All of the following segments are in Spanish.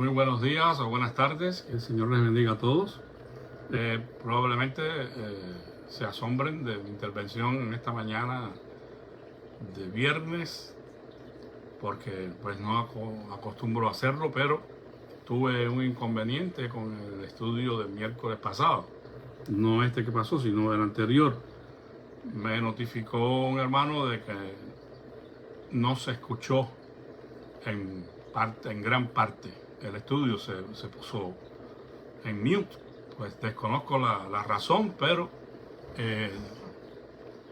Muy buenos días o buenas tardes, que el Señor les bendiga a todos. Probablemente se asombren de mi intervención en esta mañana de viernes, porque pues no acostumbro a hacerlo, pero tuve un inconveniente con el estudio del miércoles pasado. No este que pasó, sino el anterior. Me notificó un hermano de que no se escuchó en gran parte. El estudio se puso en mute. Pues desconozco la razón, pero el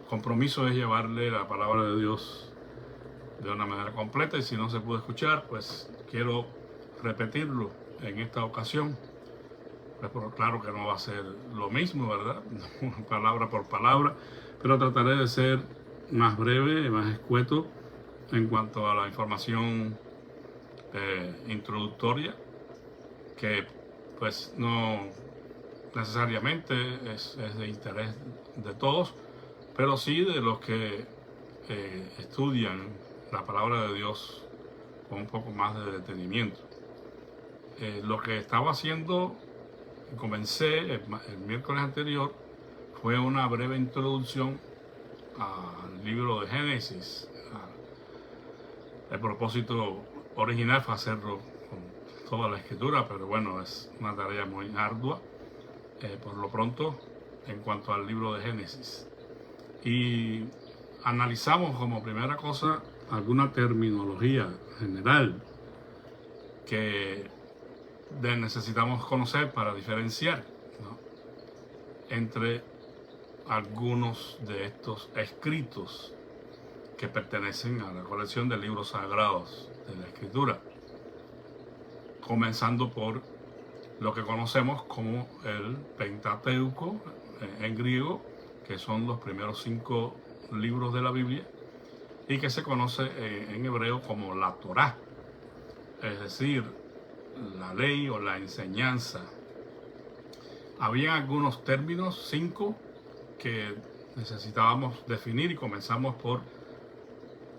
compromiso es llevarle la palabra de Dios de una manera completa, y si no se pudo escuchar, pues quiero repetirlo en esta ocasión. Pues claro que no va a ser lo mismo, ¿verdad? Palabra por palabra, pero trataré de ser más breve, más escueto en cuanto a la información introductoria, que pues no necesariamente es de interés de todos, pero sí de los que estudian la palabra de Dios con un poco más de detenimiento. Lo que estaba haciendo, comencé el miércoles anterior, fue una breve introducción al libro de Génesis. El propósito original fue hacerlo con toda la escritura, pero bueno, es una tarea muy ardua por lo pronto en cuanto al libro de Génesis. Y analizamos como primera cosa alguna terminología general que necesitamos conocer para diferenciar, ¿no?, entre algunos de estos escritos que pertenecen a la colección de libros sagrados de la Escritura, comenzando por lo que conocemos como el Pentateuco en griego, que son los primeros 5 libros de la Biblia, y que se conoce en hebreo como la Torá, es decir, la ley o la enseñanza. Había algunos términos, 5, que necesitábamos definir, y comenzamos por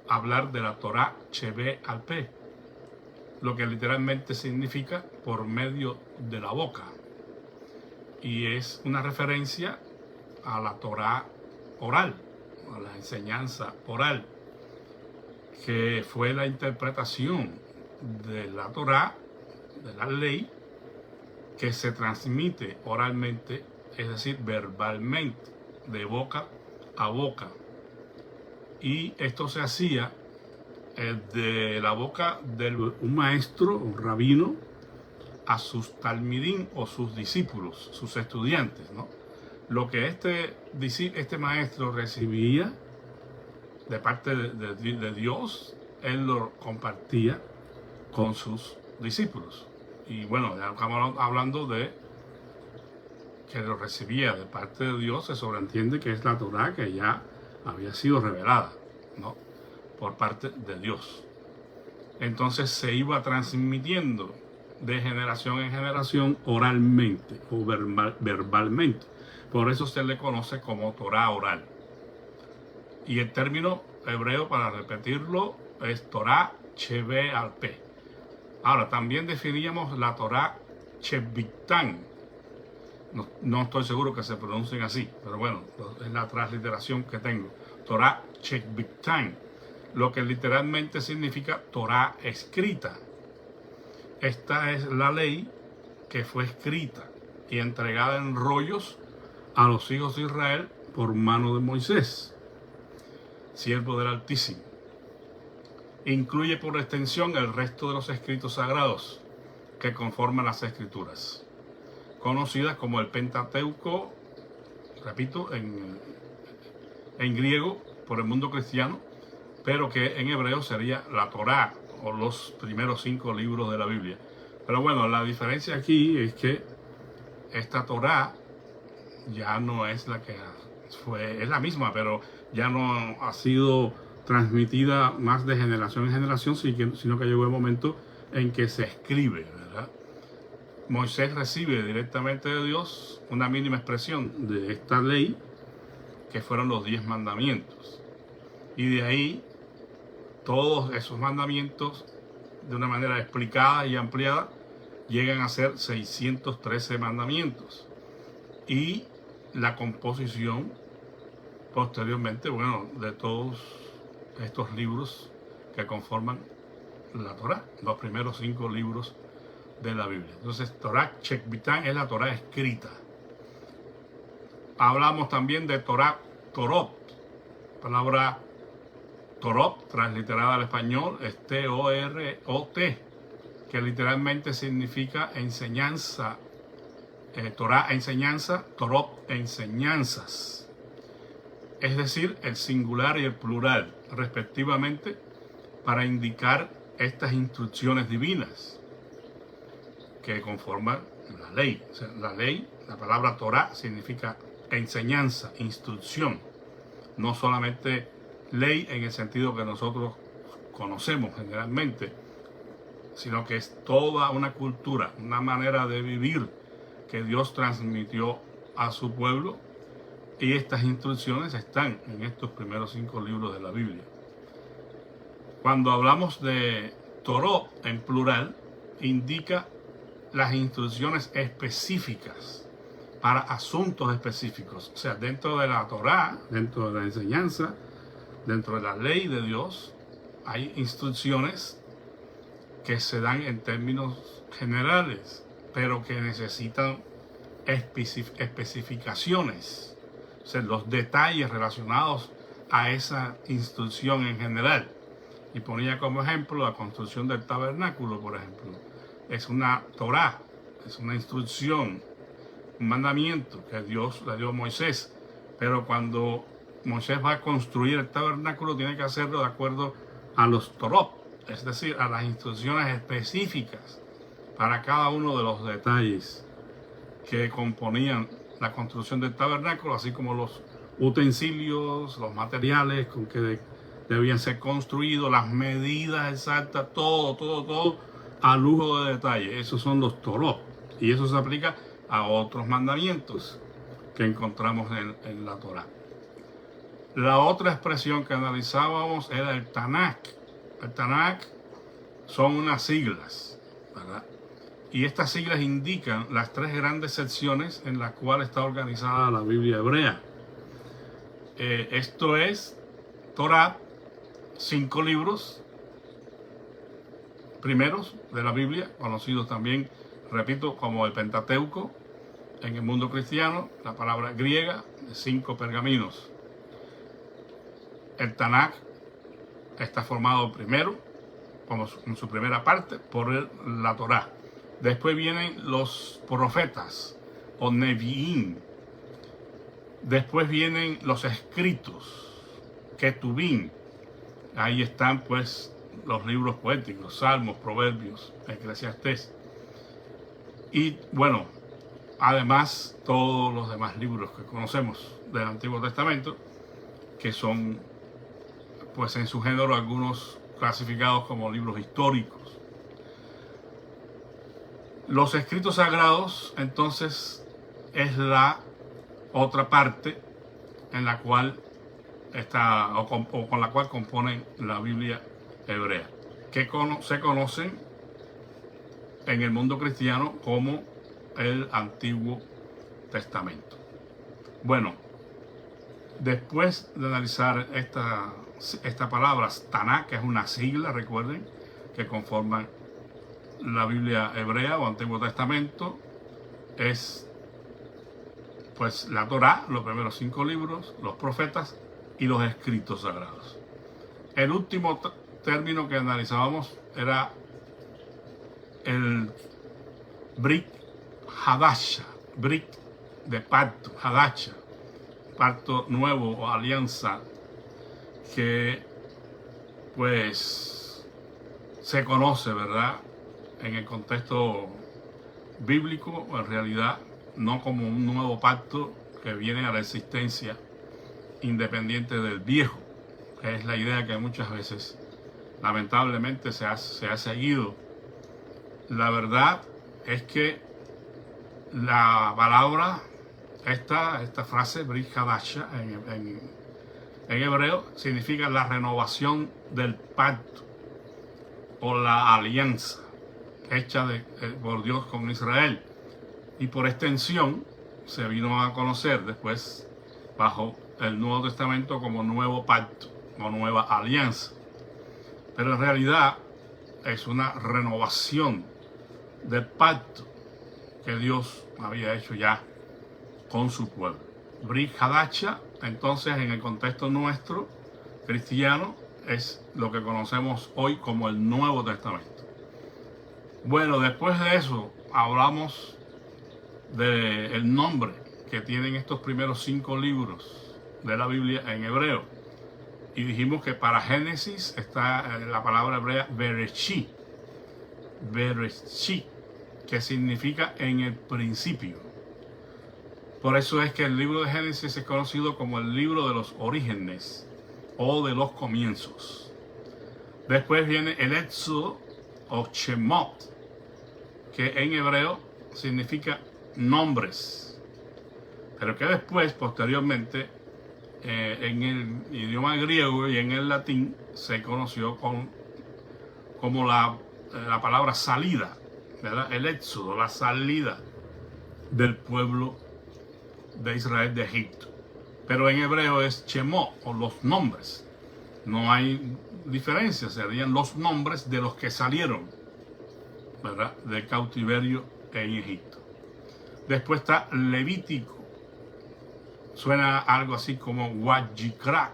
hablar de la Torá Shebeh al Peh, lo que literalmente significa por medio de la boca, y es una referencia a la Torá oral, a la enseñanza oral, que fue la interpretación de la Torá, de la ley, que se transmite oralmente, es decir, verbalmente, de boca a boca. Y esto se hacía de la boca de un maestro, un rabino, a sus talmidín o sus discípulos, sus estudiantes, ¿no? Lo que este maestro recibía de parte de Dios, él lo compartía con sus discípulos. Y bueno, ya estamos hablando de que lo recibía de parte de Dios, se sobreentiende que es la Torá que ya había sido revelada, ¿no?, por parte de Dios. Entonces se iba transmitiendo de generación en generación oralmente o verbalmente. Por eso se le conoce como Torá oral. Y el término hebreo, para repetirlo, es Torá Shebeh al Peh. Ahora, también definíamos la Torá Shebiktán. No estoy seguro que se pronuncien así, pero bueno, es la transliteración que tengo. Torá Shebiktán, lo que literalmente significa Torá escrita. Esta es la ley que fue escrita y entregada en rollos a los hijos de Israel por mano de Moisés, siervo del Altísimo. Incluye por extensión el resto de los escritos sagrados que conforman las Escrituras, conocidas como el Pentateuco, repito, en griego por el mundo cristiano, pero que en hebreo sería la Torá, o los primeros 5 libros de la Biblia. Pero bueno, la diferencia aquí es que esta Torá ya no es la que fue, es la misma, pero ya no ha sido transmitida más de generación en generación, sino que llegó el momento en que se escribe, ¿verdad? Moisés recibe directamente de Dios una mínima expresión de esta ley, que fueron los 10 mandamientos. Y de ahí todos esos mandamientos, de una manera explicada y ampliada, llegan a ser 613 mandamientos. Y la composición posteriormente, bueno, de todos estos libros que conforman la Torá, los primeros 5 libros de la Biblia. Entonces, Torá Chekvitán es la Torá escrita. Hablamos también de Torá Torot. Palabra Torot, transliterada al español, es T-O-R-O-T, que literalmente significa enseñanza. Torá, enseñanza, Torot, enseñanzas. Es decir, el singular y el plural, respectivamente, para indicar estas instrucciones divinas que conforman la ley. O sea, la ley, la palabra Torá, significa enseñanza, instrucción. No solamente ley en el sentido que nosotros conocemos generalmente, sino que es toda una cultura, una manera de vivir que Dios transmitió a su pueblo, y estas instrucciones están en estos primeros 5 libros de la Biblia. Cuando hablamos de Torot en plural, indica las instrucciones específicas para asuntos específicos. O sea, dentro de la Torá, dentro de la enseñanza, dentro de la ley de Dios, hay instrucciones que se dan en términos generales, pero que necesitan especificaciones, o sea, los detalles relacionados a esa instrucción en general. Y ponía como ejemplo la construcción del tabernáculo, por ejemplo. Es una Torá, es una instrucción, un mandamiento que Dios le dio a Moisés, pero cuando Moisés va a construir el tabernáculo tiene que hacerlo de acuerdo a los Torot, es decir, a las instrucciones específicas para cada uno de los detalles que componían la construcción del tabernáculo, así como los utensilios, los materiales con que debían ser construidos, las medidas exactas, todo a lujo de detalle. Esos son los Torot, y eso se aplica a otros mandamientos que encontramos en la Torá. La otra expresión que analizábamos era el Tanakh. El Tanakh son unas siglas, ¿verdad? Y estas siglas indican las 3 grandes secciones en las cuales está organizada la Biblia hebrea. Esto es Torá, 5 libros primeros de la Biblia, conocidos también, repito, como el Pentateuco en el mundo cristiano, la palabra griega de 5 pergaminos. El Tanakh está formado primero, como en su primera parte, por la Torá. Después vienen los profetas o Nevi'im. Después vienen los escritos, Ketubim. Ahí están pues los libros poéticos, Salmos, Proverbios, Eclesiastés. Y bueno, además todos los demás libros que conocemos del Antiguo Testamento, que son pues en su género algunos clasificados como libros históricos. Los escritos sagrados, entonces, es la otra parte en la cual está, o con la cual componen la Biblia hebrea, que se conocen en el mundo cristiano como el Antiguo Testamento. Bueno, después de analizar esta palabra, Tanakh, que es una sigla, recuerden, que conforman la Biblia hebrea o Antiguo Testamento, es pues la Torá, los primeros 5 libros, los profetas y los escritos sagrados. El último término que analizábamos era el Brit Hadasha, Brit de pacto, Hadasha, pacto nuevo o alianza, que pues se conoce, ¿verdad?, en el contexto bíblico, en realidad no como un nuevo pacto que viene a la existencia independiente del viejo, que es la idea que muchas veces lamentablemente se ha seguido. La verdad es que la palabra, esta frase, Brit Hadasha, en hebreo, significa la renovación del pacto o la alianza. hecha por Dios con Israel. Y por extensión se vino a conocer después bajo el Nuevo Testamento como nuevo pacto o nueva alianza. Pero en realidad es una renovación del pacto que Dios había hecho ya con su pueblo. Brit Hadasha, entonces, en el contexto nuestro cristiano, es lo que conocemos hoy como el Nuevo Testamento. Bueno, después de eso hablamos del nombre que tienen estos primeros 5 libros de la Biblia en hebreo. Y dijimos que para Génesis está la palabra hebrea Bereshit, que significa en el principio. Por eso es que el libro de Génesis es conocido como el libro de los orígenes o de los comienzos. Después viene el Éxodo o Shemot, que en hebreo significa nombres, pero que después, posteriormente, en el idioma griego y en el latín se conoció como la palabra salida, ¿verdad? El éxodo, la salida del pueblo de Israel de Egipto. Pero en hebreo es Shemot, o los nombres. No hay diferencia, serían los nombres de los que salieron, ¿verdad?, del cautiverio en Egipto. Después está Levítico. Suena algo así como Wajikra.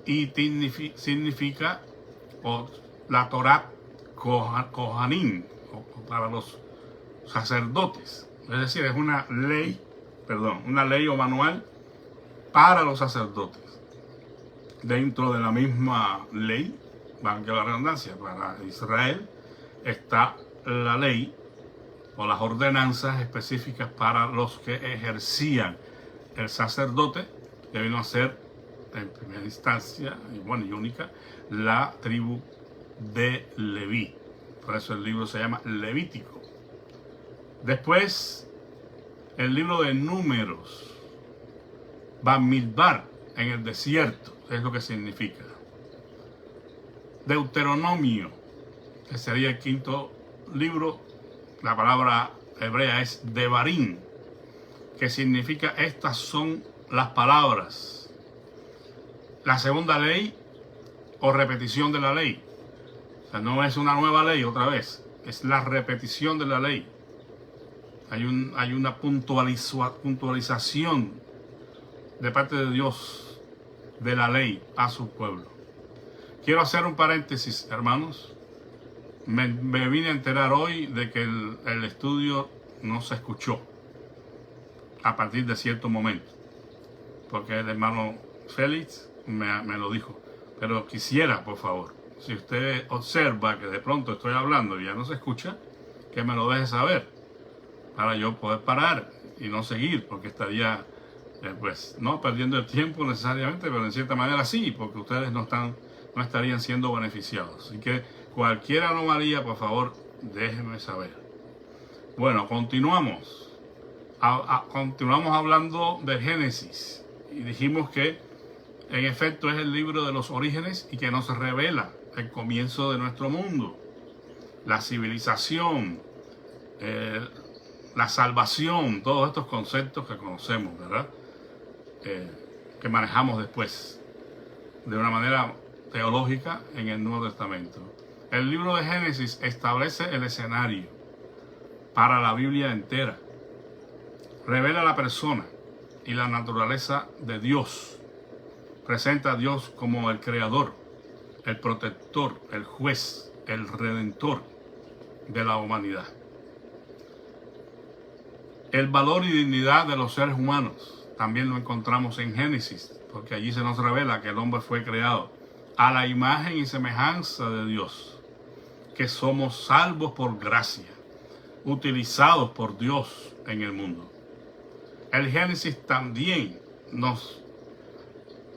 Y significa la Torá Kohanim, para los sacerdotes. Es decir, es una ley o manual para los sacerdotes. Dentro de la misma ley, valga la redundancia, para Israel está la ley o las ordenanzas específicas para los que ejercían el sacerdote, que vino a ser en primera instancia y única la tribu de Leví. Por eso el libro se llama Levítico. Después el libro de Números, Bamidbar, en el desierto, es lo que significa. Deuteronomio, que sería el 5º libro, la palabra hebrea es Devarim, que significa estas son las palabras. La segunda ley o repetición de la ley. O sea, no es una nueva ley otra vez, es la repetición de la ley. Hay una puntualización de parte de Dios de la ley a su pueblo. Quiero hacer un paréntesis, hermanos. Me vine a enterar hoy de que el estudio no se escuchó a partir de cierto momento, porque el hermano Félix me lo dijo. Pero quisiera, por favor, si usted observa que de pronto estoy hablando y ya no se escucha, que me lo deje saber, para yo poder parar y no seguir, porque estaría, no perdiendo el tiempo necesariamente, pero en cierta manera sí, porque ustedes no estarían siendo beneficiados. Así que cualquier anomalía, por favor, déjenme saber. Bueno, continuamos. Continuamos hablando de Génesis y dijimos que en efecto es el libro de los orígenes y que nos revela el comienzo de nuestro mundo, la civilización, la salvación, todos estos conceptos que conocemos, ¿verdad? Que manejamos después de una manera teológica en el Nuevo Testamento. El libro de Génesis establece el escenario para la Biblia entera. Revela la persona y la naturaleza de Dios. Presenta a Dios como el creador, el protector, el juez, el redentor de la humanidad. El valor y dignidad de los seres humanos también lo encontramos en Génesis, porque allí se nos revela que el hombre fue creado a la imagen y semejanza de Dios, que somos salvos por gracia, utilizados por Dios en el mundo. El Génesis también nos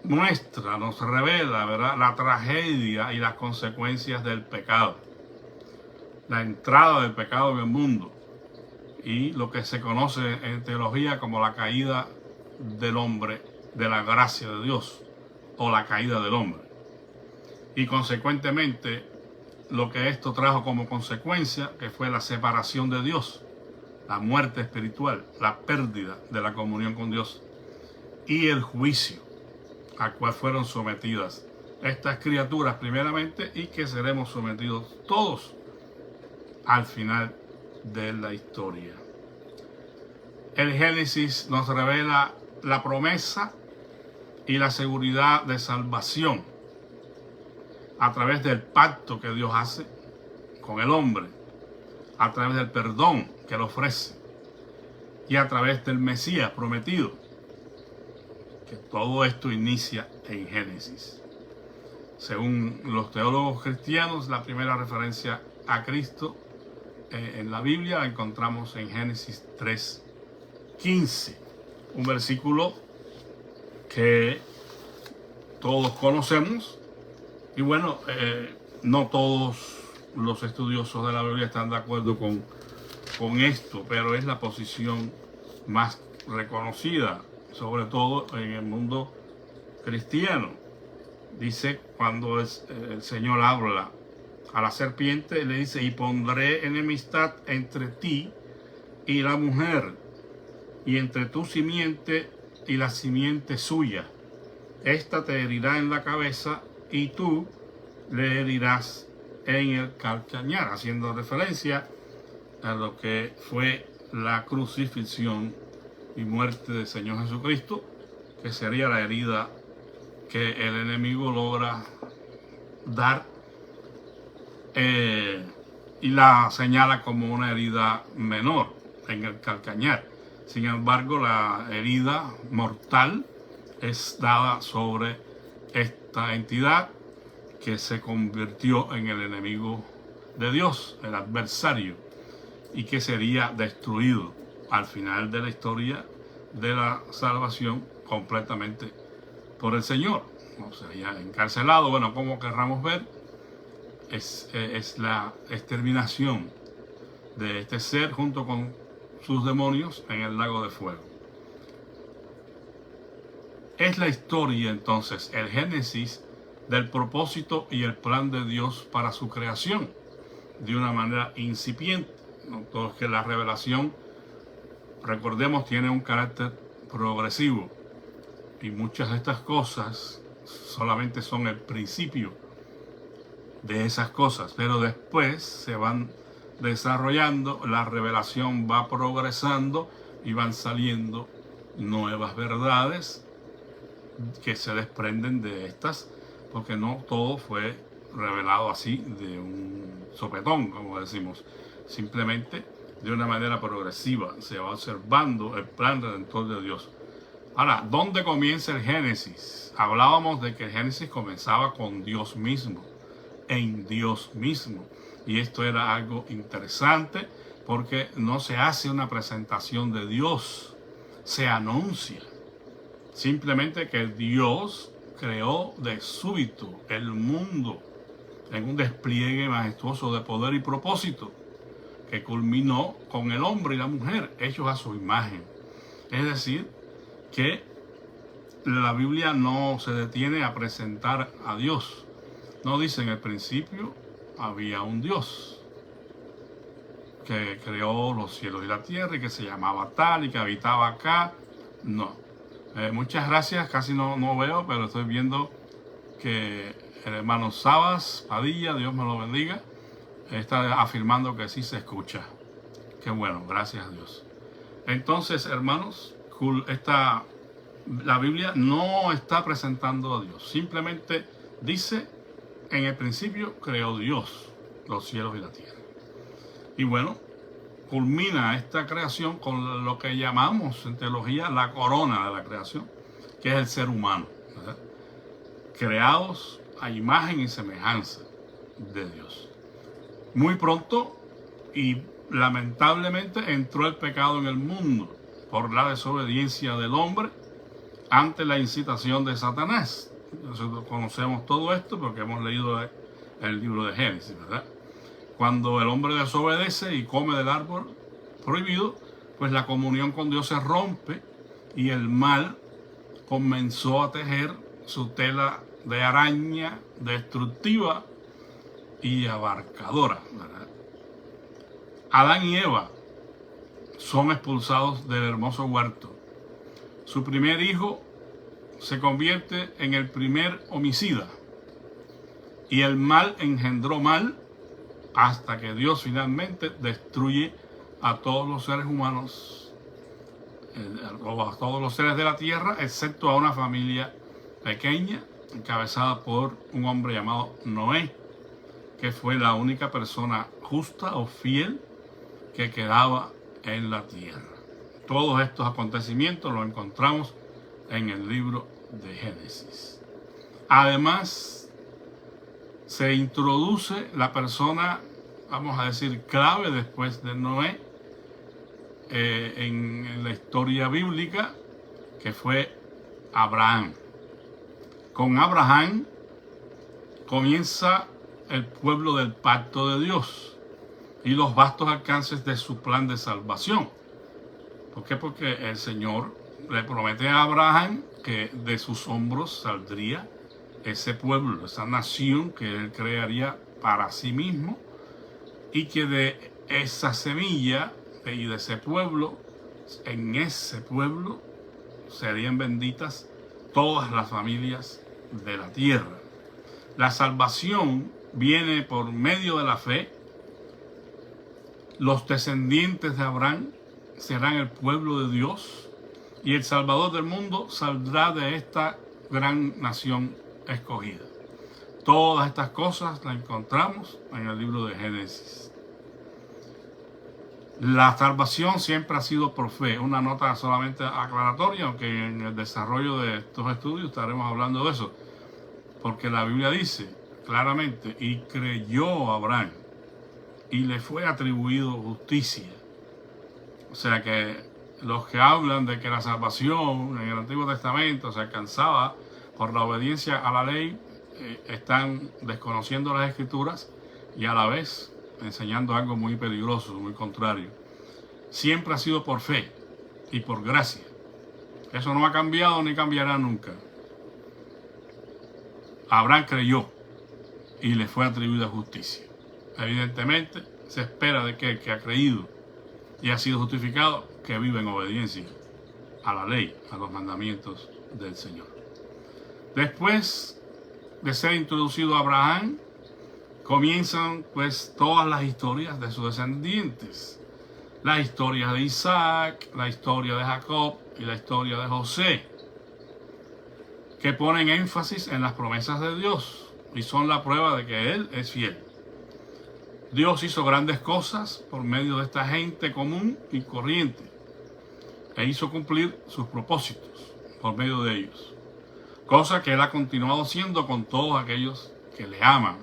muestra, nos revela, ¿verdad?, la tragedia y las consecuencias del pecado, la entrada del pecado en el mundo y lo que se conoce en teología como la caída del hombre de la gracia de Dios o la caída del hombre. Y consecuentemente lo que esto trajo como consecuencia, que fue la separación de Dios, la muerte espiritual, la pérdida de la comunión con Dios y el juicio al cual fueron sometidas estas criaturas primeramente, y que seremos sometidos todos al final de la historia. El Génesis nos revela la promesa y la seguridad de salvación a través del pacto que Dios hace con el hombre, a través del perdón que Él ofrece y a través del Mesías prometido, que todo esto inicia en Génesis. Según los teólogos cristianos, la primera referencia a Cristo en la Biblia la encontramos en Génesis 3:15, un versículo que todos conocemos. Y bueno, no todos los estudiosos de la Biblia están de acuerdo con esto, pero es la posición más reconocida, sobre todo en el mundo cristiano. Dice, cuando el Señor habla a la serpiente, le dice: y pondré enemistad entre ti y la mujer, y entre tu simiente y la simiente suya. Esta te herirá en la cabeza y tú le herirás en el calcañar, haciendo referencia a lo que fue la crucifixión y muerte del Señor Jesucristo, que sería la herida que el enemigo logra dar y la señala como una herida menor en el calcañar. Sin embargo, la herida mortal es dada sobre esta entidad que se convirtió en el enemigo de Dios, el adversario, y que sería destruido al final de la historia de la salvación completamente por el Señor. O sería encarcelado, bueno, como querramos ver, es la exterminación de este ser junto con sus demonios en el lago de fuego. Es la historia entonces, el Génesis, del propósito y el plan de Dios para su creación, de una manera incipiente. Entonces, que la revelación, recordemos, tiene un carácter progresivo, y muchas de estas cosas solamente son el principio de esas cosas, pero después se van desarrollando, la revelación va progresando y van saliendo nuevas verdades que se desprenden de estas, porque no todo fue revelado así de un sopetón, como decimos, simplemente de una manera progresiva se va observando el plan redentor de Dios. Ahora, ¿dónde comienza el Génesis? Hablábamos de que el Génesis comenzaba con Dios mismo, en Dios mismo. Y esto era algo interesante, porque no se hace una presentación de Dios, se anuncia simplemente que Dios creó de súbito el mundo en un despliegue majestuoso de poder y propósito, que culminó con el hombre y la mujer hechos a su imagen. Es decir, que la Biblia no se detiene a presentar a Dios. No dice: en el principio había un Dios que creó los cielos y la tierra y que se llamaba tal y que habitaba acá. No. Muchas gracias, casi no veo, pero estoy viendo que el hermano Sabas Padilla, Dios me lo bendiga, está afirmando que sí se escucha. Qué bueno, gracias a Dios. Entonces, hermanos, la Biblia no está presentando a Dios, simplemente dice: en el principio creó Dios los cielos y la tierra. Y bueno, culmina esta creación con lo que llamamos en teología la corona de la creación, que es el ser humano, ¿verdad? Creados a imagen y semejanza de Dios. Muy pronto y lamentablemente entró el pecado en el mundo por la desobediencia del hombre ante la incitación de Satanás. Nosotros conocemos todo esto porque hemos leído el libro de Génesis, ¿verdad? Cuando el hombre desobedece y come del árbol prohibido, pues la comunión con Dios se rompe y el mal comenzó a tejer su tela de araña destructiva y abarcadora, ¿verdad? Adán y Eva son expulsados del hermoso huerto. Su primer hijo se convierte en el primer homicida. Y el mal engendró mal hasta que Dios finalmente destruye a todos los seres humanos, a todos los seres de la tierra, excepto a una familia pequeña, encabezada por un hombre llamado Noé, que fue la única persona justa o fiel que quedaba en la tierra. Todos estos acontecimientos los encontramos en el libro de Génesis. Además, se introduce la persona, vamos a decir, clave después de Noé en la historia bíblica, que fue Abraham. Con Abraham comienza el pueblo del pacto de Dios y los vastos alcances de su plan de salvación. ¿Por qué? Porque el Señor le promete a Abraham que de sus hombros saldría ese pueblo, esa nación que él crearía para sí mismo, y que de esa semilla y de ese pueblo, en ese pueblo serían benditas todas las familias de la tierra. La salvación viene por medio de la fe. Los descendientes de Abraham serán el pueblo de Dios, y el Salvador del mundo saldrá de esta gran nación escogida. Todas estas cosas las encontramos en el libro de Génesis. La salvación siempre ha sido por fe. Una nota solamente aclaratoria, aunque en el desarrollo de estos estudios estaremos hablando de eso. Porque la Biblia dice claramente, y creyó Abraham, y le fue atribuido justicia. O sea que los que hablan de que la salvación en el Antiguo Testamento se alcanzaba por la obediencia a la ley, están desconociendo las Escrituras y a la vez enseñando algo muy peligroso, muy contrario. Siempre ha sido por fe y por gracia. Eso no ha cambiado ni cambiará nunca. Abraham creyó y le fue atribuida justicia. Evidentemente, se espera de que el que ha creído y ha sido justificado, que vive en obediencia a la ley, a los mandamientos del Señor. Después de ser introducido Abraham, comienzan pues todas las historias de sus descendientes. La historia de Isaac, la historia de Jacob y la historia de José, que ponen énfasis en las promesas de Dios y son la prueba de que Él es fiel. Dios hizo grandes cosas por medio de esta gente común y corriente e hizo cumplir sus propósitos por medio de ellos, cosa que Él ha continuado haciendo con todos aquellos que le aman.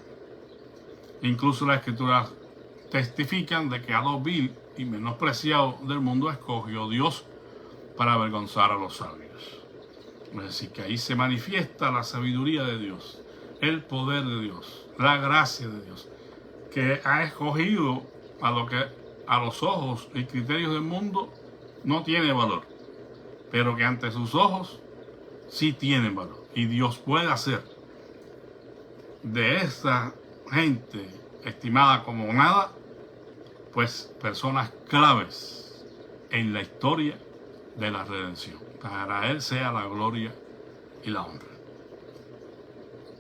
Incluso las Escrituras testifican de que a lo vil y menospreciado del mundo escogió Dios para avergonzar a los sabios. Es decir, que ahí se manifiesta la sabiduría de Dios, el poder de Dios, la gracia de Dios, que ha escogido a lo que a los ojos y criterios del mundo no tiene valor, pero que ante sus ojos sí tienen valor. Y Dios puede hacer de esta gente estimada como nada, pues personas claves en la historia de la redención. Para Él sea la gloria y la honra.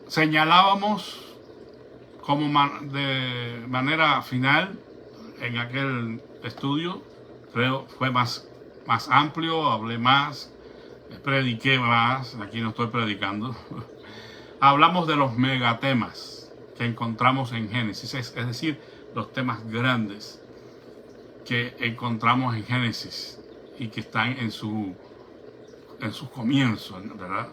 Señalábamos como de manera final en aquel estudio, creo fue más amplio, hablé más, prediqué más, aquí no estoy predicando. Hablamos de los megatemas que encontramos en Génesis, es decir, los temas grandes que encontramos en Génesis y que están en sus comienzos, ¿verdad?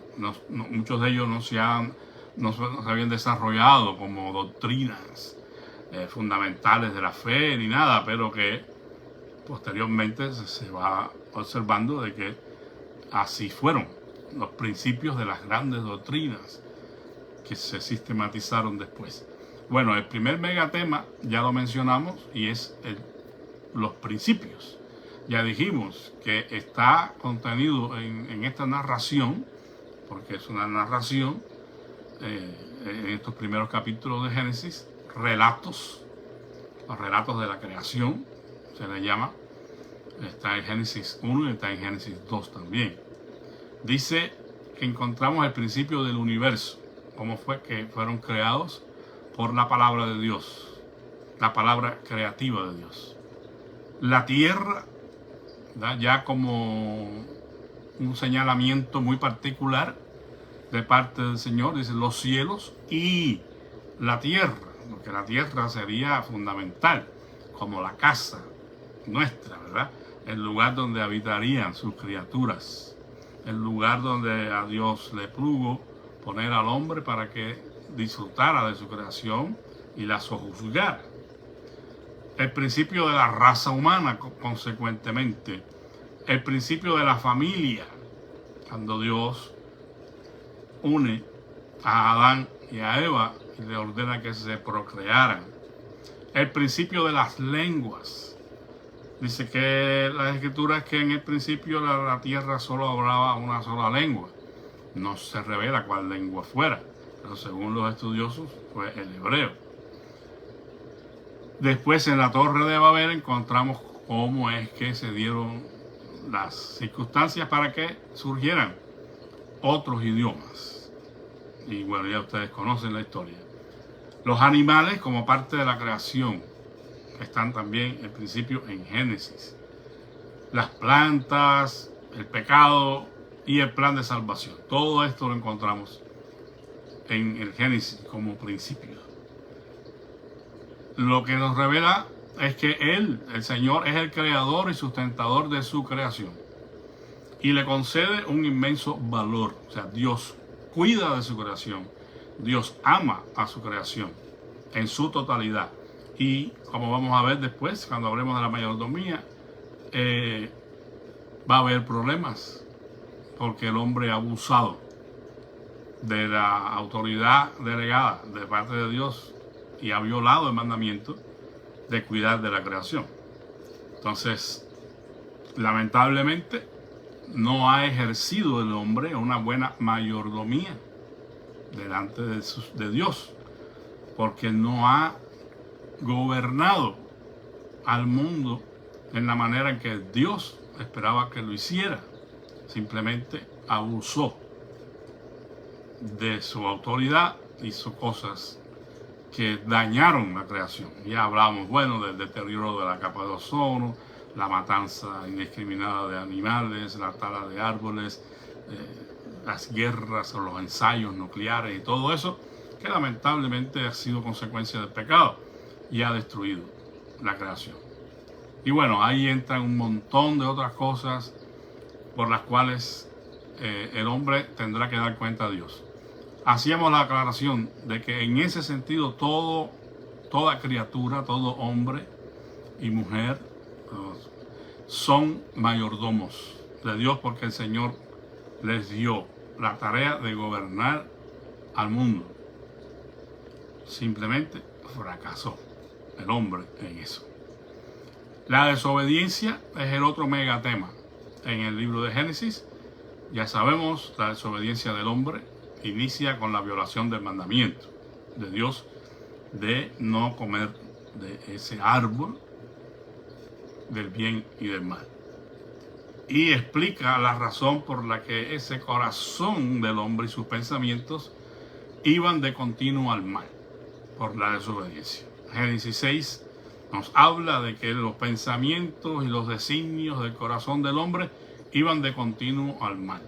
Muchos de ellos no se habían desarrollado como doctrinas fundamentales de la fe ni nada, pero que posteriormente se va observando de que así fueron los principios de las grandes doctrinas que se sistematizaron después. Bueno, el primer megatema ya lo mencionamos y es los principios. Ya dijimos que está contenido en esta narración, porque es una narración en estos primeros capítulos de Génesis, relatos, los relatos de la creación, se le llama. Está en Génesis 1 y está en Génesis 2 también. Dice que encontramos el principio del universo, cómo fue que fueron creados por la palabra de Dios, la palabra creativa de Dios. La tierra, ¿verdad?, ya como un señalamiento muy particular de parte del Señor, dice los cielos y la tierra, porque la tierra sería fundamental, como la casa nuestra, ¿verdad? El lugar donde habitarían sus criaturas, el lugar donde a Dios le plugo poner al hombre para que disfrutara de su creación y la sojuzgara. El principio de la raza humana, consecuentemente, el principio de la familia, cuando Dios une a Adán y a Eva y le ordena que se procrearan. El principio de las lenguas. Dice que la escritura es que en el principio la tierra solo hablaba una sola lengua. No se revela cuál lengua fuera, pero según los estudiosos fue el hebreo. Después en la Torre de Babel encontramos cómo es que se dieron las circunstancias para que surgieran otros idiomas. Y bueno, ya ustedes conocen la historia. Los animales como parte de la creación, que están también en principio en Génesis. Las plantas, el pecado y el plan de salvación. Todo esto lo encontramos en el Génesis como principio. Lo que nos revela es que Él, el Señor, es el creador y sustentador de su creación. Y le concede un inmenso valor. O sea, Dios cuida de su creación. Dios ama a su creación en su totalidad. Y como vamos a ver después, cuando hablemos de la mayordomía, va a haber problemas. Porque el hombre ha abusado de la autoridad delegada de parte de Dios y ha violado el mandamiento de cuidar de la creación. Entonces, lamentablemente, no ha ejercido el hombre una buena mayordomía delante de Dios, porque no ha gobernado al mundo en la manera en que Dios esperaba que lo hiciera. Simplemente abusó de su autoridad, hizo cosas que dañaron la creación. Ya hablamos, bueno, del deterioro de la capa de ozono, la matanza indiscriminada de animales, la tala de árboles, las guerras o los ensayos nucleares y todo eso, que lamentablemente ha sido consecuencia del pecado y ha destruido la creación. Y bueno, ahí entran un montón de otras cosas por las cuales el hombre tendrá que dar cuenta a Dios. Hacíamos la aclaración de que en ese sentido toda criatura, todo hombre y mujer son mayordomos de Dios, porque el Señor les dio la tarea de gobernar al mundo. Simplemente fracasó el hombre en eso. La desobediencia es el otro megatema en el libro de Génesis. Ya sabemos, la desobediencia del hombre inicia con la violación del mandamiento de Dios de no comer de ese árbol del bien y del mal. Y explica la razón por la que ese corazón del hombre y sus pensamientos iban de continuo al mal por la desobediencia. Génesis 6 nos habla de que los pensamientos y los designios del corazón del hombre iban de continuo al mal.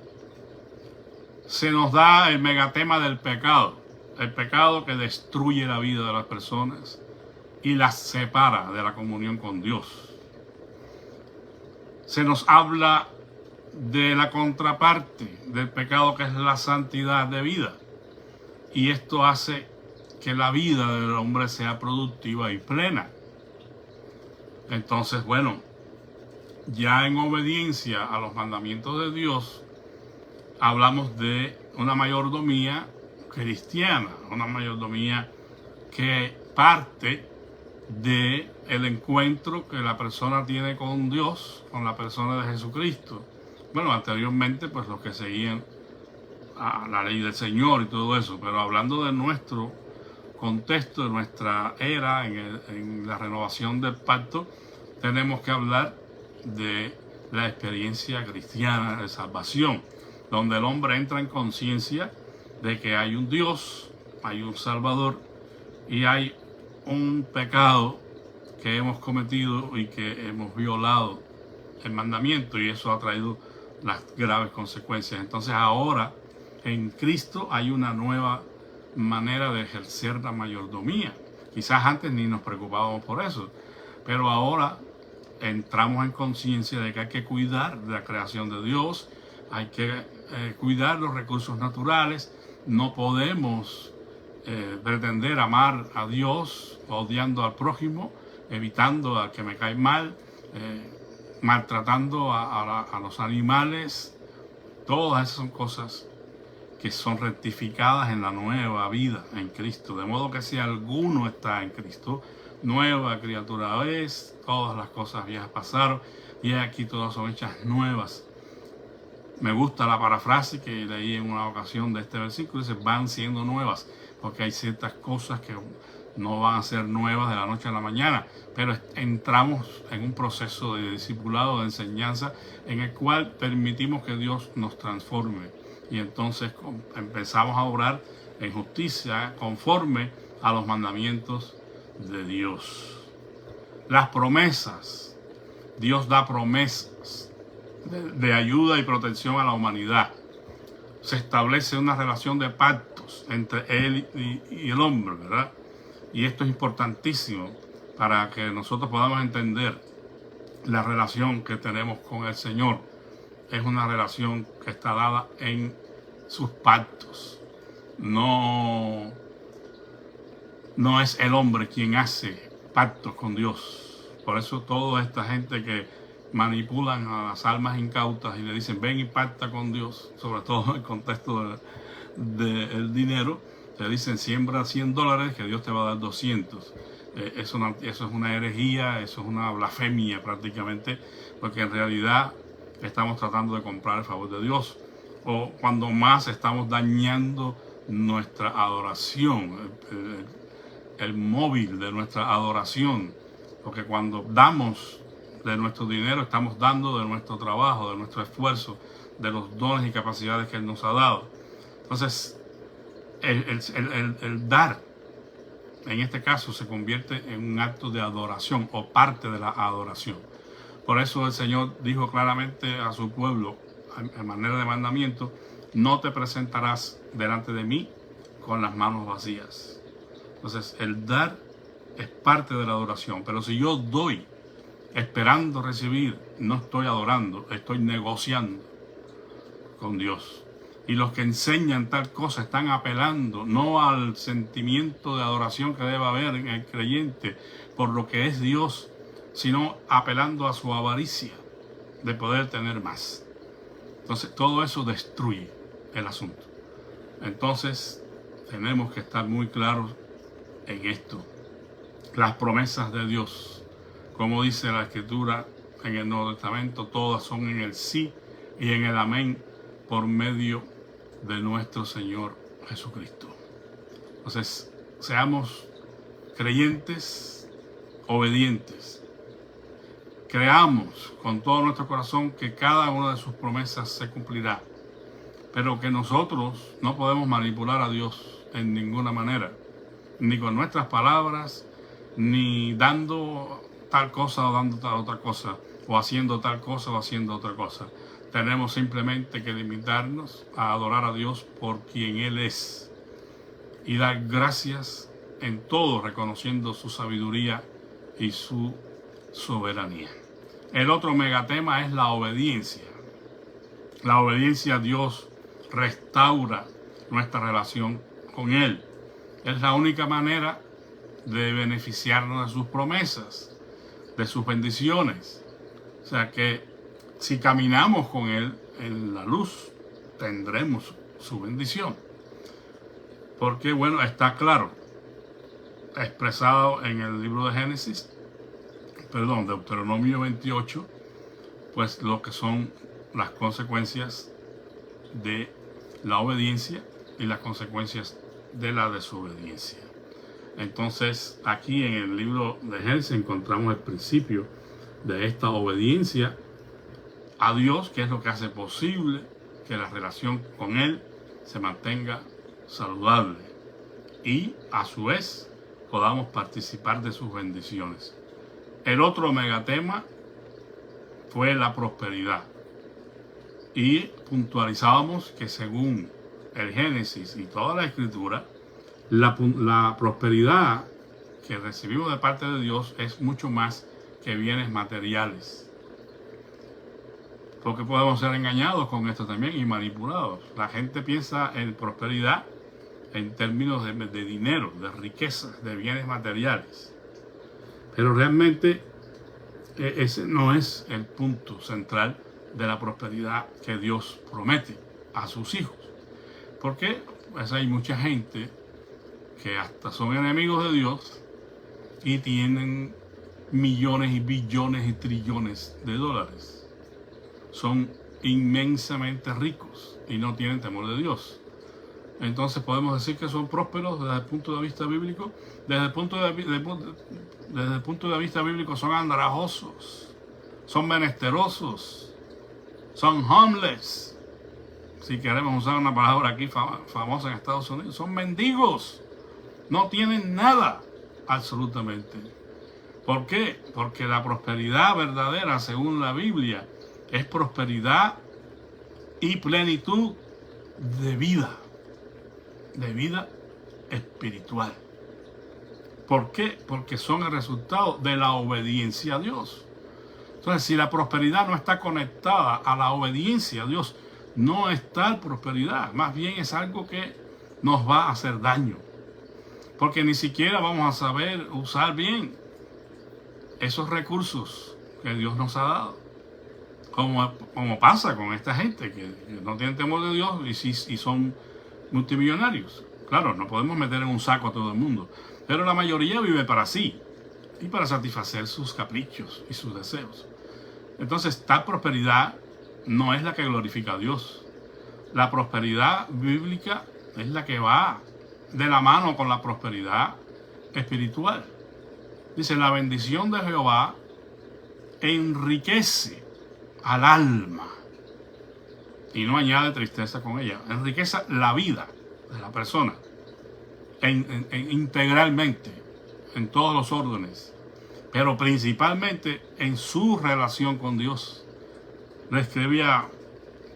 Se nos da el megatema del pecado, el pecado que destruye la vida de las personas y las separa de la comunión con Dios. Se nos habla de la contraparte del pecado, que es la santidad de vida, y esto hace que la vida del hombre sea productiva y plena. Entonces, bueno, ya en obediencia a los mandamientos de Dios, hablamos de una mayordomía cristiana, una mayordomía que parte de el encuentro que la persona tiene con Dios, con la persona de Jesucristo. Bueno, anteriormente pues los que seguían a la ley del Señor y todo eso, pero hablando de nuestro contexto, de nuestra era, en la renovación del pacto, tenemos que hablar de la experiencia cristiana de salvación, donde el hombre entra en conciencia de que hay un Dios, hay un Salvador y hay un pecado que hemos cometido y que hemos violado el mandamiento, y eso ha traído las graves consecuencias. Entonces ahora en Cristo hay una nueva manera de ejercer la mayordomía. Quizás antes ni nos preocupábamos por eso, pero ahora entramos en conciencia de que hay que cuidar de la creación de Dios, hay que cuidar los recursos naturales. No podemos pretender amar a Dios odiando al prójimo, evitando al que me cae mal, maltratando a los animales. Todas esas son cosas que son rectificadas en la nueva vida en Cristo. De modo que si alguno está en Cristo, nueva criatura es, todas las cosas viejas pasaron y aquí todas son hechas nuevas. Me gusta la parafrase que leí en una ocasión de este versículo, dice van siendo nuevas, porque hay ciertas cosas que no van a ser nuevas de la noche a la mañana, pero entramos en un proceso de discipulado, de enseñanza, en el cual permitimos que Dios nos transforme, y entonces empezamos a obrar en justicia conforme a los mandamientos de Dios. Las promesas, Dios da promesas de ayuda y protección a la humanidad. Se establece una relación de pactos entre Él y el hombre, ¿verdad? Y esto es importantísimo para que nosotros podamos entender la relación que tenemos con el Señor. Es una relación que está dada en sus pactos. No es el hombre quien hace pactos con Dios. Por eso toda esta gente que manipulan a las almas incautas y le dicen ven y pacta con Dios, sobre todo en el contexto del dinero, te dicen siembra $100 que Dios te va a dar 200. Eso es una herejía, eso es una blasfemia prácticamente, porque en realidad estamos tratando de comprar el favor de Dios, o cuando más estamos dañando nuestra adoración, el móvil de nuestra adoración, porque cuando damos de nuestro dinero estamos dando de nuestro trabajo, de nuestro esfuerzo, de los dones y capacidades que Él nos ha dado. Entonces el dar en este caso se convierte en un acto de adoración o parte de la adoración. Por eso el Señor dijo claramente a su pueblo en manera de mandamiento: no te presentarás delante de mí con las manos vacías. Entonces el dar es parte de la adoración, pero si yo doy esperando recibir, no estoy adorando, estoy negociando con Dios. Y los que enseñan tal cosa están apelando no al sentimiento de adoración que debe haber en el creyente por lo que es Dios, sino apelando a su avaricia de poder tener más. Entonces todo eso destruye el asunto. Entonces tenemos que estar muy claros en esto. Las promesas de Dios, como dice la Escritura en el Nuevo Testamento, todas son en el sí y en el amén por medio de nuestro Señor Jesucristo. Entonces, seamos creyentes, obedientes. Creamos con todo nuestro corazón que cada una de sus promesas se cumplirá, pero que nosotros no podemos manipular a Dios en ninguna manera, ni con nuestras palabras, ni dando tal cosa o dando tal otra cosa, o haciendo tal cosa o haciendo otra cosa. Tenemos simplemente que limitarnos a adorar a Dios por quien Él es y dar gracias en todo, reconociendo su sabiduría y su soberanía. El otro megatema es la obediencia. La obediencia a Dios restaura nuestra relación con Él. Es la única manera de beneficiarnos de sus promesas, de sus bendiciones. O sea que si caminamos con Él en la luz, tendremos su bendición. Porque, bueno, está claro, expresado en el libro de Deuteronomio 28, pues lo que son las consecuencias de la obediencia y las consecuencias de la desobediencia. Entonces, aquí en el libro de Génesis encontramos el principio de esta obediencia a Dios, que es lo que hace posible que la relación con Él se mantenga saludable y a su vez podamos participar de sus bendiciones. El otro megatema fue la prosperidad y puntualizábamos que según el Génesis y toda la Escritura, la prosperidad que recibimos de parte de Dios es mucho más que bienes materiales. Porque podemos ser engañados con esto también y manipulados. La gente piensa en prosperidad en términos de dinero, de riquezas, de bienes materiales. Pero realmente ese no es el punto central de la prosperidad que Dios promete a sus hijos. Porque pues, hay mucha gente que hasta son enemigos de Dios y tienen millones y billones y trillones de dólares. Son inmensamente ricos y no tienen temor de Dios. Entonces podemos decir que son prósperos desde el punto de vista bíblico. Desde el punto de vista bíblico son andrajosos, son menesterosos, son homeless. Si queremos usar una palabra aquí famosa en Estados Unidos, son mendigos. No tienen nada, absolutamente. ¿Por qué? Porque la prosperidad verdadera, según la Biblia, es prosperidad y plenitud de vida espiritual. ¿Por qué? Porque son el resultado de la obediencia a Dios. Entonces, si la prosperidad no está conectada a la obediencia a Dios, no está prosperidad. Más bien es algo que nos va a hacer daño. Porque ni siquiera vamos a saber usar bien esos recursos que Dios nos ha dado. Como pasa con esta gente que no tienen temor de Dios y son multimillonarios. Claro, no podemos meter en un saco a todo el mundo, pero la mayoría vive para sí y para satisfacer sus caprichos y sus deseos. Entonces, tal prosperidad no es la que glorifica a Dios. La prosperidad bíblica es la que va de la mano con la prosperidad espiritual. Dice, la bendición de Jehová enriquece al alma y no añade tristeza con ella. Enriquece la vida de la persona integralmente, en todos los órdenes, pero principalmente en su relación con Dios. Le escribía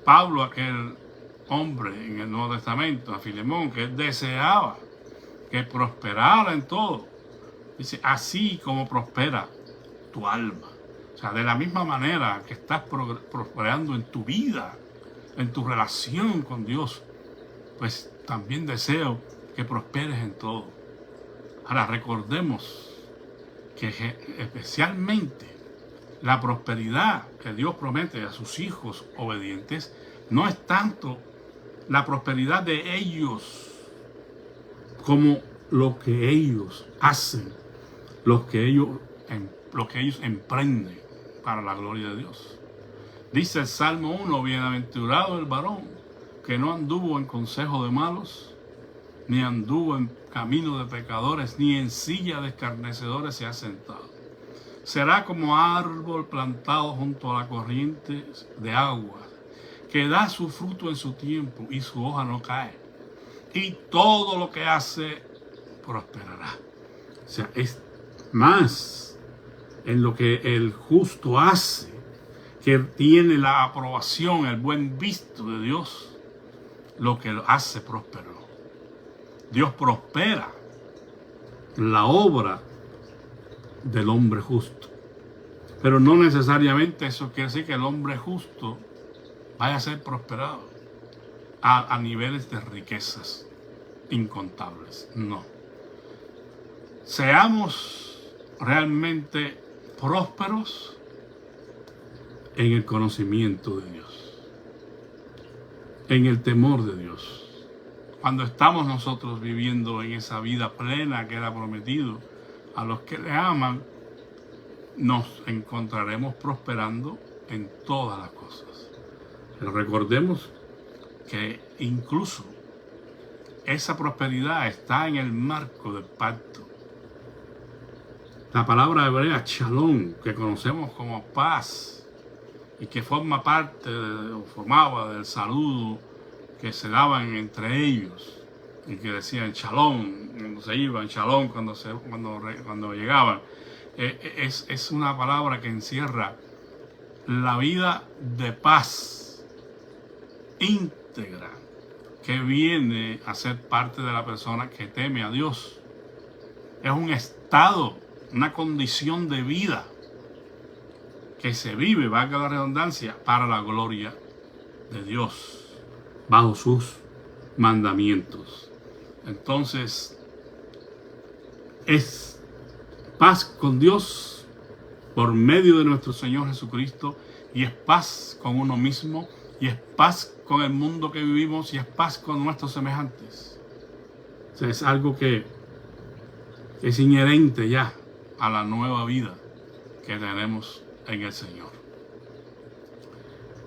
Pablo, aquel hombre en el Nuevo Testamento, a Filemón, que él deseaba que prosperara en todo. Dice, así como prospera tu alma. O sea, de la misma manera que estás prosperando en tu vida, en tu relación con Dios, pues también deseo que prosperes en todo. Ahora, recordemos que especialmente la prosperidad que Dios promete a sus hijos obedientes no es tanto la prosperidad de ellos como lo que ellos hacen, lo que ellos emprenden para la gloria de Dios. Dice el Salmo 1, bienaventurado el varón que no anduvo en consejo de malos, ni anduvo en camino de pecadores, ni en silla de escarnecedores se ha sentado. Será como árbol plantado junto a la corriente de agua, que da su fruto en su tiempo y su hoja no cae. Y todo lo que hace prosperará. O sea, es más en lo que el justo hace, que tiene la aprobación, el buen visto de Dios, lo que lo hace próspero. Dios prospera la obra del hombre justo. Pero no necesariamente eso quiere decir que el hombre justo vaya a ser prosperado a niveles de riquezas incontables. No. Seamos realmente prósperos en el conocimiento de Dios, en el temor de Dios. Cuando estamos nosotros viviendo en esa vida plena que Él ha prometido a los que le aman, nos encontraremos prosperando en todas las cosas. Pero recordemos que incluso esa prosperidad está en el marco del pacto La palabra hebrea shalom, que conocemos como paz, y que forma parte, o formaba del saludo que se daban entre ellos, y que decían shalom cuando se iban, shalom cuando llegaban. Es una palabra que encierra la vida de paz íntegra que viene a ser parte de la persona que teme a Dios. Es un estado, una condición de vida que se vive, valga la redundancia, para la gloria de Dios, bajo sus mandamientos. Entonces, es paz con Dios por medio de nuestro Señor Jesucristo, y es paz con uno mismo, y es paz con el mundo que vivimos, y es paz con nuestros semejantes. O sea, es algo que es inherente ya a la nueva vida que tenemos en el Señor.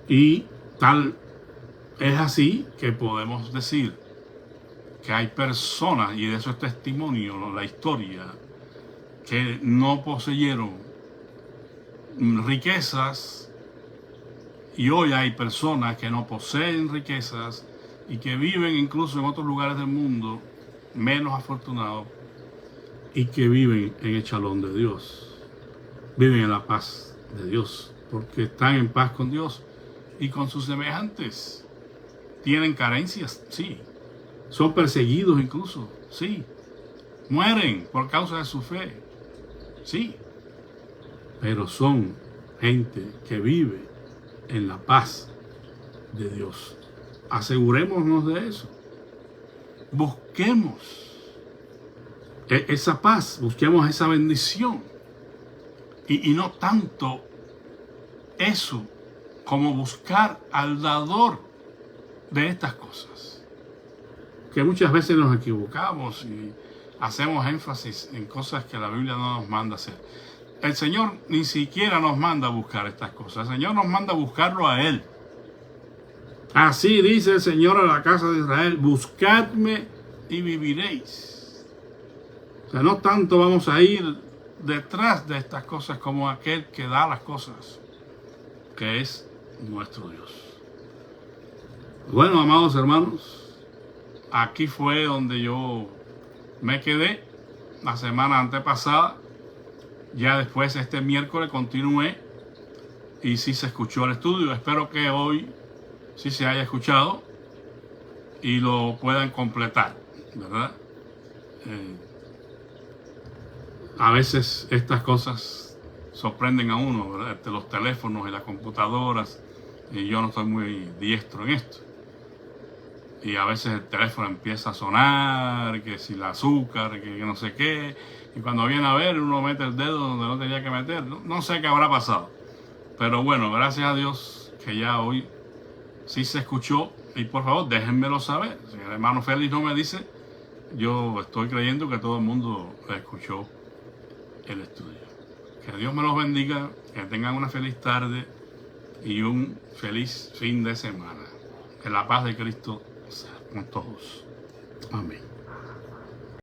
Y tal es así que podemos decir que hay personas, y de eso es testimonio la historia, que no poseyeron riquezas, y hoy hay personas que no poseen riquezas y que viven incluso en otros lugares del mundo menos afortunados, y que viven en el shalom de Dios, viven en la paz de Dios, porque están en paz con Dios y con sus semejantes. Tienen carencias, sí. Son perseguidos incluso, sí. Mueren por causa de su fe, sí. Pero son gente que vive en la paz de Dios. Asegurémonos de eso. Busquemos esa paz, busquemos esa bendición. Y no tanto eso como buscar al dador de estas cosas. Que muchas veces nos equivocamos y hacemos énfasis en cosas que la Biblia no nos manda hacer. El Señor ni siquiera nos manda a buscar estas cosas. El Señor nos manda a buscarlo a Él. Así dice el Señor a la casa de Israel: buscadme y viviréis. O sea, no tanto vamos a ir detrás de estas cosas como aquel que da las cosas, que es nuestro Dios. Bueno, amados hermanos, aquí fue donde yo me quedé la semana antepasada. Ya después, este miércoles, continué y sí se escuchó el estudio. Espero que hoy sí se haya escuchado y lo puedan completar, ¿verdad? A veces estas cosas sorprenden a uno, ¿verdad? Los teléfonos y las computadoras, y yo no estoy muy diestro en esto. Y a veces el teléfono empieza a sonar, que si el azúcar, que no sé qué, y cuando viene a ver uno mete el dedo donde no tenía que meter. No sé qué habrá pasado, pero bueno, gracias a Dios que ya hoy sí se escuchó, y por favor déjenmelo saber. Si el hermano Félix no me dice, yo estoy creyendo que todo el mundo escuchó el estudio. Que Dios me los bendiga, que tengan una feliz tarde y un feliz fin de semana. Que la paz de Cristo sea con todos. Amén.